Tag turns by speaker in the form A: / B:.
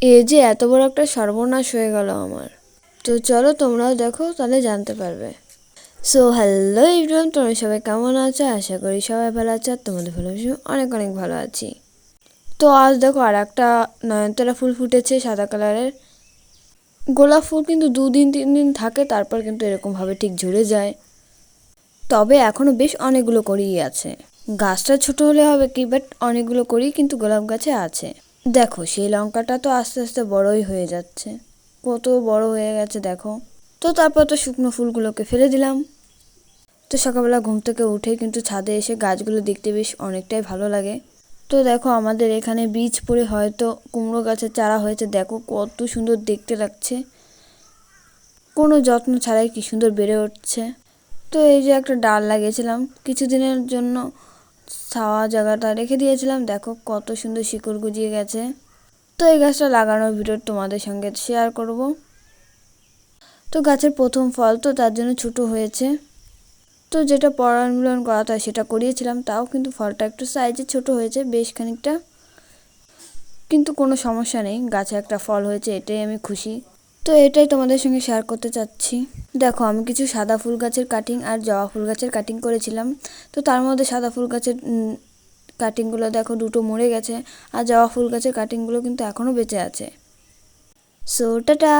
A: এই যে এত বড় একটা সর্বনাশ হয়ে গেল আমার। তো চলো তোমরাও দেখো, তাহলে জানতে পারবে। সো হ্যালো এভরিওয়ান, তোমরা সবাই কেমন আছো? আশা করি সবাই ভালো আছে, আর তোমাদের ভালো অনেক অনেক ভালো আছি। তো আজ দেখো আর একটা নয়নতারা ফুল ফুটেছে সাদা কালারের। গোলাপ ফুল কিন্তু 2-3 দিন থাকে, তারপর কিন্তু এরকমভাবে ঠিক ঝরে যায়। তবে এখনও বেশ অনেকগুলো করেই আছে। গাছটা ছোট হলে হবে কি, বাট অনেকগুলো করেই কিন্তু গোলাপ গাছে আছে। দেখো সেই লঙ্কাটা তো আস্তে আস্তে বড়ই হয়ে যাচ্ছে, কত বড় হয়ে গেছে দেখো। তো তারপর তো শুকনো ফুলগুলোকে ফেলে দিলাম। তো সকালবেলা ঘুম থেকে উঠে কিন্তু ছাদে এসে গাছগুলো দেখতে বেশ অনেকটাই ভালো লাগে। তো দেখো আমাদের এখানে বীজ পড়ে হয়তো কুমড়ো গাছের চারা হয়েছে, দেখো কত সুন্দর দেখতে লাগছে, কোনো যত্ন ছাড়াই কি সুন্দর বেড়ে উঠছে। তো এই যে একটা ডাল লাগিয়েছিলাম কিছুদিনের জন্য, ছাওয়া জায়গাটা রেখে দিয়েছিলাম, দেখো কত সুন্দর শিকড় গজিয়ে গেছে। তো এই গাছটা লাগানোর ভিডিও তোমাদের সঙ্গে শেয়ার করব। তো গাছের প্রথম ফল তো তার জন্য ছোট হয়েছে। তো যেটা পরাগমিলন করাতে হয় সেটা করিয়েছিলাম, তাও কিন্তু ফলটা একটু সাইজে ছোট হয়েছে বেশ খানিকটা, কিন্তু কোনো সমস্যা নেই, গাছে একটা ফল হয়েছে, এটাই আমি খুশি। তো এটাই তোমাদের সঙ্গে শেয়ার করতে চাচ্ছি। দেখো আমি কিছু সাদা ফুল গাছের কাটিং আর জবা ফুল গাছের কাটিং করেছিলাম। তো তার মধ্যে সাদা ফুল গাছের কাটিংগুলো দেখো দুটো মরে গেছে, আর জবা ফুল গাছের কাটিংগুলো কিন্তু এখনও বেঁচে আছে। So tata.